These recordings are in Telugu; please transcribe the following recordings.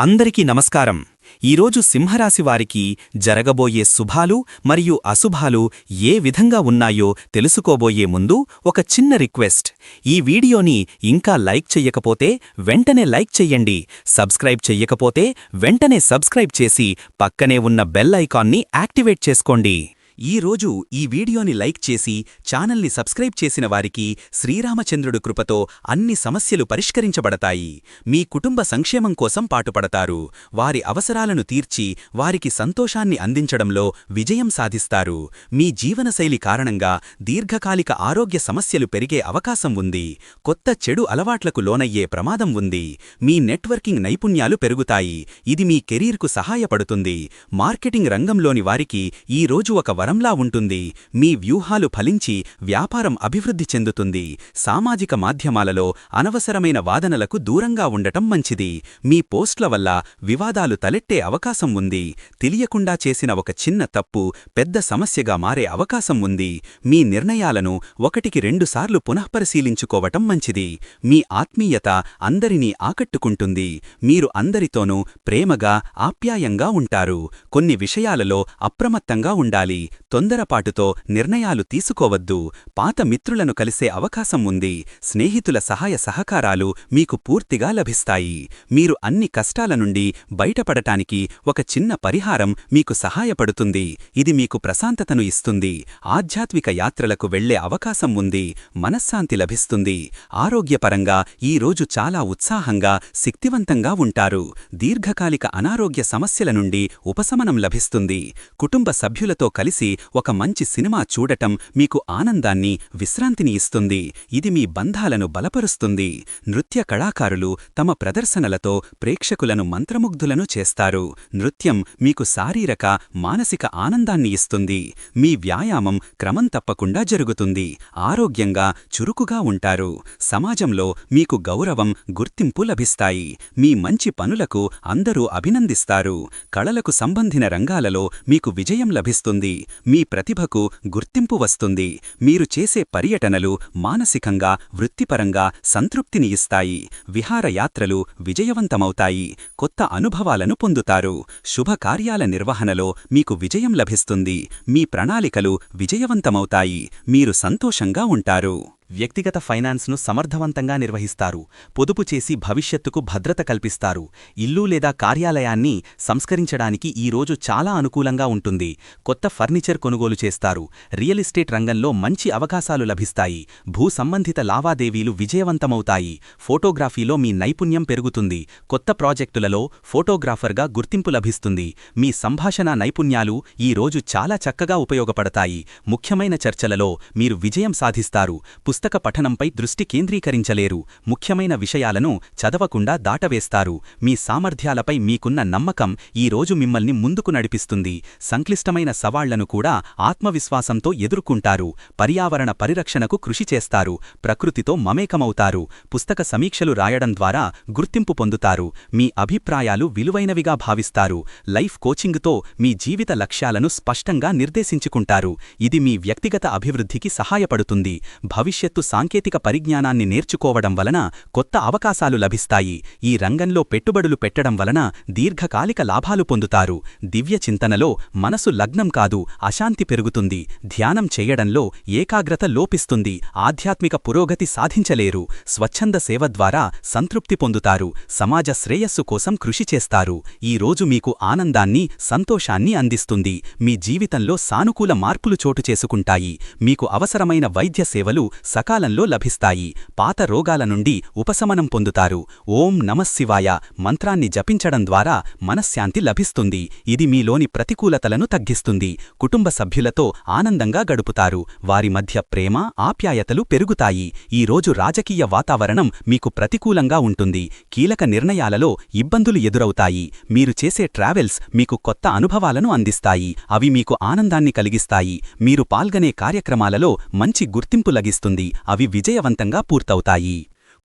అందరికీ నమస్కారం. ఈరోజు సింహరాశి వారికి జరగబోయే శుభాలు మరియు అశుభాలు ఏ విధంగా ఉన్నాయో తెలుసుకోబోయే ముందు ఒక చిన్న రిక్వెస్ట్. ఈ వీడియోని ఇంకా లైక్ చెయ్యకపోతే వెంటనే లైక్ చెయ్యండి. సబ్స్క్రైబ్ చెయ్యకపోతే వెంటనే సబ్స్క్రైబ్ చేసి పక్కనే ఉన్న బెల్ ఐకాన్ని యాక్టివేట్ చేసుకోండి. ఈరోజు ఈ వీడియోని లైక్ చేసి ఛానల్ని సబ్స్క్రైబ్ చేసిన వారికి శ్రీరామచంద్రుడు కృపతో అన్ని సమస్యలు పరిష్కరించబడతాయి. మీ కుటుంబ సంక్షేమం కోసం పాటుపడతారు. వారి అవసరాలను తీర్చి వారికి సంతోషాన్ని అందించడంలో విజయం సాధిస్తారు. మీ జీవనశైలి కారణంగా దీర్ఘకాలిక ఆరోగ్య సమస్యలు పెరిగే అవకాశం ఉంది. కొత్త చెడు అలవాట్లకు లోనయ్యే ప్రమాదం ఉంది. మీ నెట్వర్కింగ్ నైపుణ్యాలు పెరుగుతాయి. ఇది మీ కెరీర్కు సహాయపడుతుంది. మార్కెటింగ్ రంగంలోని వారికి ఈ రోజు ఒక వరంలా ఉంటుంది. మీ వ్యూహాలు ఫలించి వ్యాపారం అభివృద్ధి చెందుతుంది. సామాజిక మాధ్యమాలలో అనవసరమైన వాదనలకు దూరంగా ఉండటం మంచిది. మీ పోస్ట్ల వల్ల వివాదాలు తలెట్టే అవకాశం ఉంది. తెలియకుండా చేసిన ఒక చిన్న తప్పు పెద్ద సమస్యగా మారే అవకాశం ఉంది. మీ నిర్ణయాలను 1-2 సార్లు పునఃపరిశీలించుకోవటం మంచిది. మీ ఆత్మీయత అందరినీ ఆకట్టుకుంటుంది. మీరు అందరితోనూ ప్రేమగా ఆప్యాయంగా ఉంటారు. కొన్ని విషయాలలో అప్రమత్తంగా ఉండాలి. తొందరపాటుతో నిర్ణయాలు తీసుకోవద్దు. పాత మిత్రులను కలిసే అవకాశం ఉంది. స్నేహితుల సహాయ సహకారాలు మీకు పూర్తిగా లభిస్తాయి. మీరు అన్ని కష్టాల నుండి బయటపడటానికి ఒక చిన్న పరిహారం మీకు సహాయపడుతుంది. ఇది మీకు ప్రశాంతతను ఇస్తుంది. ఆధ్యాత్మిక యాత్రలకు వెళ్లే అవకాశం ఉంది. మనశ్శాంతి లభిస్తుంది. ఆరోగ్యపరంగా ఈ రోజు చాలా ఉత్సాహంగా శక్తివంతంగా ఉంటారు. దీర్ఘకాలిక అనారోగ్య సమస్యల నుండి ఉపశమనం లభిస్తుంది. కుటుంబ సభ్యులతో కలిసి ఒక మంచి సినిమా చూడటం మీకు ఆనందాన్ని విశ్రాంతిని ఇస్తుంది. ఇది మీ బంధాలను బలపరుస్తుంది. నృత్య కళాకారులు తమ ప్రదర్శనలతో ప్రేక్షకులను మంత్రముగ్ధులను చేస్తారు. నృత్యం మీకు శారీరక మానసిక ఆనందాన్ని ఇస్తుంది. మీ వ్యాయామం క్రమం తప్పకుండా జరుగుతుంది. ఆరోగ్యంగా చురుకుగా ఉంటారు. సమాజంలో మీకు గౌరవం గుర్తింపు లభిస్తాయి. మీ మంచి పనులకు అందరూ అభినందిస్తారు. కళలకు సంబంధించిన రంగాలలో మీకు విజయం లభిస్తుంది. మీ ప్రతిభకు గుర్తింపు వస్తుంది. మీరు చేసే పర్యటనలు మానసికంగా వృత్తిపరంగా సంతృప్తిని ఇస్తాయి. విహారయాత్రలు విజయవంతమవుతాయి. కొత్త అనుభవాలను పొందుతారు. శుభకార్యాల నిర్వహణలో మీకు విజయం లభిస్తుంది. మీ ప్రణాళికలు విజయవంతమవుతాయి. మీరు సంతోషంగా ఉంటారు. వ్యక్తిగత ఫైనాన్స్ను సమర్థవంతంగా నిర్వహిస్తారు. పొదుపు చేసి భవిష్యత్తుకు భద్రత కల్పిస్తారు. ఇల్లు లేదా కార్యాలయాన్ని సంస్కరించడానికి ఈ రోజు చాలా అనుకూలంగా ఉంటుంది. కొత్త ఫర్నిచర్ కొనుగోలు చేస్తారు. రియల్ ఎస్టేట్ రంగంలో మంచి అవకాశాలు లభిస్తాయి. భూ సంబంధిత లావాదేవీలు విజయవంతమవుతాయి. ఫోటోగ్రఫీలో మీ నైపుణ్యం పెరుగుతుంది. కొత్త ప్రాజెక్టులలో ఫోటోగ్రాఫర్గా గుర్తింపు లభిస్తుంది. మీ సంభాషణా నైపుణ్యాలు ఈ రోజు చాలా చక్కగా ఉపయోగపడతాయి. ముఖ్యమైన చర్చలలో మీరు విజయం సాధిస్తారు. పుస్తక పఠనంపై దృష్టి కేంద్రీకరించలేరు. ముఖ్యమైన విషయాలను చదవకుండా దాటవేస్తారు. మీ సామర్థ్యాలపై మీకున్న నమ్మకం ఈ రోజు మిమ్మల్ని ముందుకు నడిపిస్తుంది. సంక్లిష్టమైన సవాళ్లను కూడా ఆత్మవిశ్వాసంతో ఎదుర్కొంటారు. పర్యావరణ పరిరక్షణకు కృషి చేస్తారు. ప్రకృతితో మమేకమవుతారు. పుస్తక సమీక్షలు రాయడం ద్వారా గుర్తింపు పొందుతారు. మీ అభిప్రాయాలు విలువైనవిగా భావిస్తారు. లైఫ్ కోచింగ్తో మీ జీవిత లక్ష్యాలను స్పష్టంగా నిర్దేశించుకుంటారు. ఇది మీ వ్యక్తిగత అభివృద్ధికి సహాయపడుతుంది. భవిష్యత్తు సాంకేతిక పరిజ్ఞానాన్ని నేర్చుకోవడం వలన కొత్త అవకాశాలు లభిస్తాయి. ఈ రంగంలో పెట్టుబడులు పెట్టడం వలన దీర్ఘకాలిక లాభాలు పొందుతారు. దివ్య చింతనలో మనసు లగ్నం కాదు, అశాంతి పెరుగుతుంది. ధ్యానం చేయడంలో ఏకాగ్రత లోపిస్తుంది. ఆధ్యాత్మిక పురోగతి సాధించలేరు. స్వచ్ఛంద సేవ ద్వారా సంతృప్తి పొందుతారు. సమాజ శ్రేయస్సు కోసం కృషి చేస్తారు. ఈ రోజు మీకు ఆనందాన్ని సంతోషాన్ని అందిస్తుంది. మీ జీవితంలో సానుకూల మార్పులు చోటు చేసుకుంటాయి. మీకు అవసరమైన వైద్య సేవలు సకాలంలో లభిస్తాయి. పాత రోగాల నుండి ఉపశమనం పొందుతారు. ఓం నమఃశివాయ మంత్రాన్ని జపించడం ద్వారా మనశ్శాంతి లభిస్తుంది. ఇది మీలోని ప్రతికూలతలను తగ్గిస్తుంది. కుటుంబ సభ్యులతో ఆనందంగా గడుపుతారు. వారి మధ్య ప్రేమ ఆప్యాయతలు పెరుగుతాయి. ఈ రోజు రాజకీయ వాతావరణం మీకు ప్రతికూలంగా ఉంటుంది. కీలక నిర్ణయాలలో ఇబ్బందులు ఎదురవుతాయి. మీరు చేసే ట్రావెల్స్ మీకు కొత్త అనుభవాలను అందిస్తాయి. అవి మీకు ఆనందాన్ని కలిగిస్తాయి. మీరు పాల్గొనే కార్యక్రమాలలో మంచి గుర్తింపు లభిస్తుంది. అవి విజయవంతంగా పూర్తవుతాయి.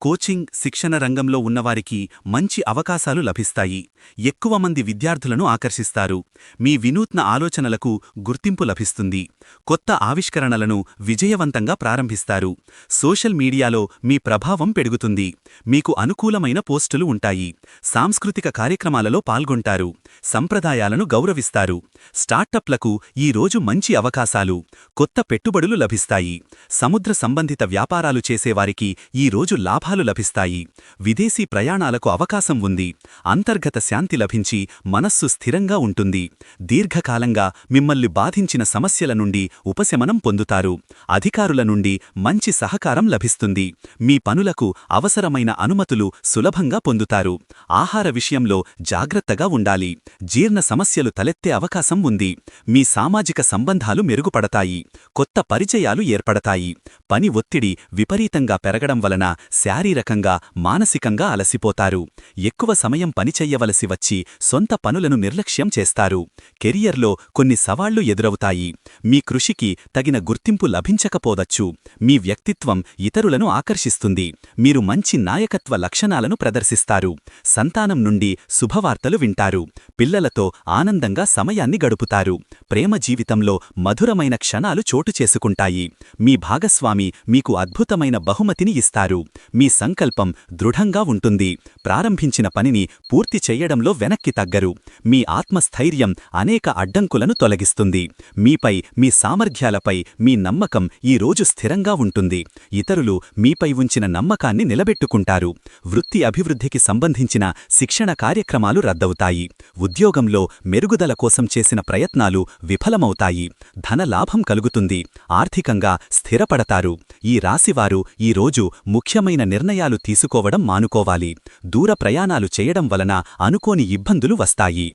కోచింగ్, శిక్షణ రంగంలో ఉన్నవారికి మంచి అవకాశాలు లభిస్తాయి. ఎక్కువ మంది విద్యార్థులను ఆకర్షిస్తారు. మీ వినూత్న ఆలోచనలకు గుర్తింపు లభిస్తుంది. కొత్త ఆవిష్కరణలను విజయవంతంగా ప్రారంభిస్తారు. సోషల్ మీడియాలో మీ ప్రభావం పెరుగుతుంది. మీకు అనుకూలమైన పోస్టులు ఉంటాయి. సాంస్కృతిక కార్యక్రమాలలో పాల్గొంటారు. సంప్రదాయాలను గౌరవిస్తారు. స్టార్టప్లకు ఈ రోజు మంచి అవకాశాలు. కొత్త పెట్టుబడులు లభిస్తాయి. సముద్ర సంబంధిత వ్యాపారాలు చేసేవారికి ఈ రోజు లాభాలు లభిస్తాయి. విదేశీ ప్రయాణాలకు అవకాశం ఉంది. అంతర్గత శాంతి లభించి మనస్సు స్థిరంగా ఉంటుంది. దీర్ఘకాలంగా మిమ్మల్ని బాధించిన సమస్యల నుండి ఉపశమనం పొందుతారు. అధికారుల నుండి మంచి సహకారం లభిస్తుంది. మీ పనులకు అవసరమైన అనుమతులు సులభంగా పొందుతారు. ఆహార విషయంలో జాగ్రత్తగా ఉండాలి. జీర్ణ సమస్యలు తలెత్తే అవకాశం ఉంది. మీ సామాజిక సంబంధాలు మెరుగుపడతాయి. కొత్త పరిచయాలు ఏర్పడతాయి. పని ఒత్తిడి విపరీతంగా పెరగడం వలన శారీరకంగా, మానసికంగా అలసిపోతారు. ఎక్కువ సమయం పనిచెయ్యవలసి వచ్చి సొంత పనులను నిర్లక్ష్యం చేస్తారు. కెరియర్లో కొన్ని సవాళ్లు ఎదురవుతాయి. మీ కృషికి తగిన గుర్తింపు లభించకపోవచ్చు. మీ వ్యక్తిత్వం ఇతరులను ఆకర్షిస్తుంది. మీరు మంచి నాయకత్వ లక్షణాలను ప్రదర్శిస్తారు. సంతానం నుండి శుభవార్తలు వింటారు. పిల్లలతో ఆనందంగా సమయాన్ని గడుపుతారు. ప్రేమ జీవితంలో మధురమైన క్షణాలు చోటు చేసుకుంటాయి. మీ భాగస్వామి మీకు అద్భుతమైన బహుమతిని ఇస్తారు. మీ సంకల్పం దృఢంగా ఉంటుంది. ప్రారంభించిన పనిని పూర్తి చెయ్యడంలో వెనక్కి తగ్గరు. మీ ఆత్మస్థైర్యం అనేక అడ్డంకులను తొలగిస్తుంది. మీపై, మీ సామర్థ్యాలపై మీ నమ్మకం ఈ రోజు స్థిరంగా ఉంటుంది. ఇతరులు మీపై ఉంచిన నమ్మకాన్ని నిలబెట్టుకుంటారు. వృత్తి అభివృద్ధికి సంబంధించిన శిక్షణ కార్యక్రమాలు రద్దవుతాయి. ఉద్యోగంలో మెరుగుదల కోసం చేసిన ప్రయత్నాలు విఫలమవుతాయి. ధనలాభం కలుగుతుంది. ఆర్థికంగా స్థిరపడతారు. ఈ రాశివారు ఈ రోజు ముఖ్యమైన నిర్ణయాలు తీసుకోవడం మానుకోవాలి. దూర ప్రయాణాలు చేయడం వలన అనుకోని ఇబ్బందులు వస్తాయి.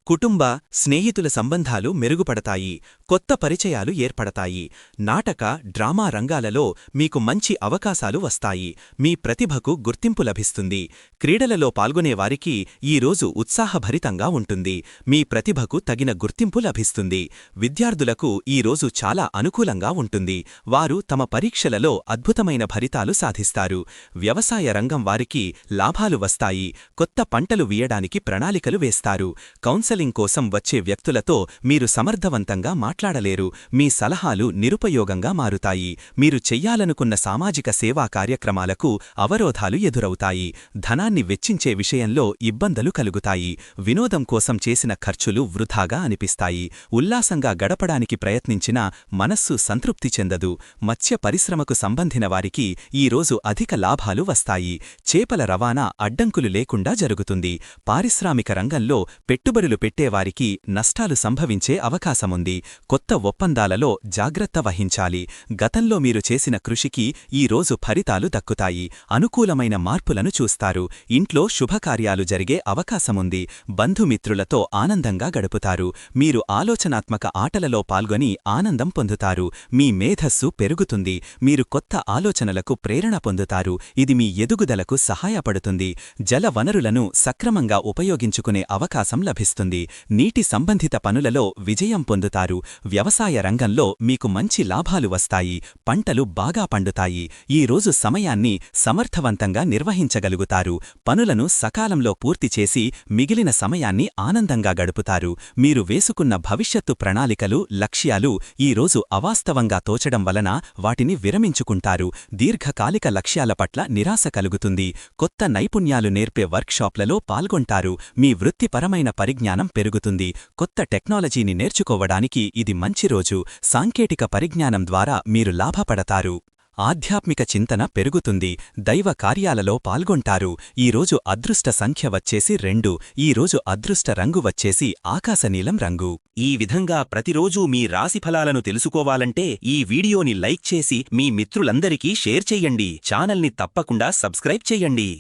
కుటుంబ, స్నేహితుల సంబంధాలు మెరుగుపడతాయి. కొత్త పరిచయాలు ఏర్పడతాయి. నాటక, డ్రామా రంగాలలో మీకు మంచి అవకాశాలు వస్తాయి. మీ ప్రతిభకు గుర్తింపు లభిస్తుంది. క్రీడలలో పాల్గొనేవారికి ఈరోజు ఉత్సాహభరితంగా ఉంటుంది. మీ ప్రతిభకు తగిన గుర్తింపు లభిస్తుంది. విద్యార్థులకు ఈరోజు చాలా అనుకూలంగా ఉంటుంది. వారు తమ పరీక్షలలో అద్భుతమైన ఫలితాలు సాధిస్తారు. వ్యవసాయ రంగం వారికి లాభాలు వస్తాయి. కొత్త పంటలు వీయడానికి ప్రణాళికలు వేస్తారు. కౌన్సెలింగ్ కోసం వచ్చే వ్యక్తులతో మీరు సమర్థవంతంగా మాట్లాడలేరు. మీ సలహాలు నిరుపయోగంగా మారుతాయి. మీరు చెయ్యాలనుకున్న సామాజిక సేవా కార్యక్రమాలకు అవరోధాలు ఎదురవుతాయి. ధనాన్ని వెచ్చించే విషయంలో ఇబ్బందులు కలుగుతాయి. వినోదం కోసం చేసిన ఖర్చులు వృధాగా అనిపిస్తాయి. ఉల్లాసంగా గడపడానికి ప్రయత్నించినా మనస్సు సంతృప్తి చెందదు. మత్స్య పరిశ్రమకు సంబంధిన వారికి ఈరోజు అధిక లాభాలు వస్తాయి. చేపల రవాణా అడ్డంకులు లేకుండా జరుగుతుంది. పారిశ్రామిక రంగంలో పెట్టుబడులు పెట్టేవారికి నష్టాలు సంభవించే అవకాశముంది. కొత్త ఒప్పందాలలో జాగ్రత్త వహించాలి. గతంలో మీరు చేసిన కృషికి ఈ రోజు ఫలితాలు దక్కుతాయి. అనుకూలమైన మార్పులను చూస్తారు. ఇంట్లో శుభకార్యాలు జరిగే అవకాశముంది. బంధుమిత్రులతో ఆనందంగా గడుపుతారు. మీరు ఆలోచనాత్మక ఆటలలో పాల్గొని ఆనందం పొందుతారు. మీ మేధస్సు పెరుగుతుంది. మీరు కొత్త ఆలోచనలకు ప్రేరణ పొందుతారు. ఇది మీ ఎదుగుదలకు సహాయపడుతుంది. జల వనరులను సక్రమంగా ఉపయోగించుకునే అవకాశం లభిస్తుంది. నీటి సంబంధిత పనులలో విజయం పొందుతారు. వ్యవసాయ రంగంలో మీకు మంచి లాభాలు వస్తాయి. పంటలు బాగా పండుతాయి. ఈ రోజు సమయాన్ని సమర్థవంతంగా నిర్వహించగలుగుతారు. పనులను సకాలంలో పూర్తి చేసి మిగిలిన సమయాన్ని ఆనందంగా గడుపుతారు. మీరు వేసుకున్న భవిష్యత్తు ప్రణాళికలు, లక్ష్యాలు ఈ రోజు అవాస్తవంగా తోచడం వలన వాటిని విరమించుకుంటారు. దీర్ఘకాలిక లక్ష్యాల పట్ల నిరాశ కలుగుతుంది. కొత్త నైపుణ్యాలు నేర్పే వర్క్షాప్లలో పాల్గొంటారు. మీ వృత్తిపరమైన పరిజ్ఞానం పెరుగుతుంది. కొత్త టెక్నాలజీని నేర్చుకోవడానికి ఇది మంచి రోజు. సాంకేతిక పరిజ్ఞానం ద్వారా మీరు లాభపడతారు. ఆధ్యాత్మిక చింతన పెరుగుతుంది. దైవ కార్యాలలో పాల్గొంటారు. ఈరోజు అదృష్ట సంఖ్య వచ్చేసి 2. ఈరోజు అదృష్ట రంగు వచ్చేసి ఆకాశనీలం రంగు. ఈ విధంగా ప్రతిరోజూ మీ రాశిఫలాలను తెలుసుకోవాలంటే ఈ వీడియోని లైక్ చేసి మీ మిత్రులందరికీ షేర్ చెయ్యండి. ఛానల్ని తప్పకుండా సబ్స్క్రైబ్ చెయ్యండి.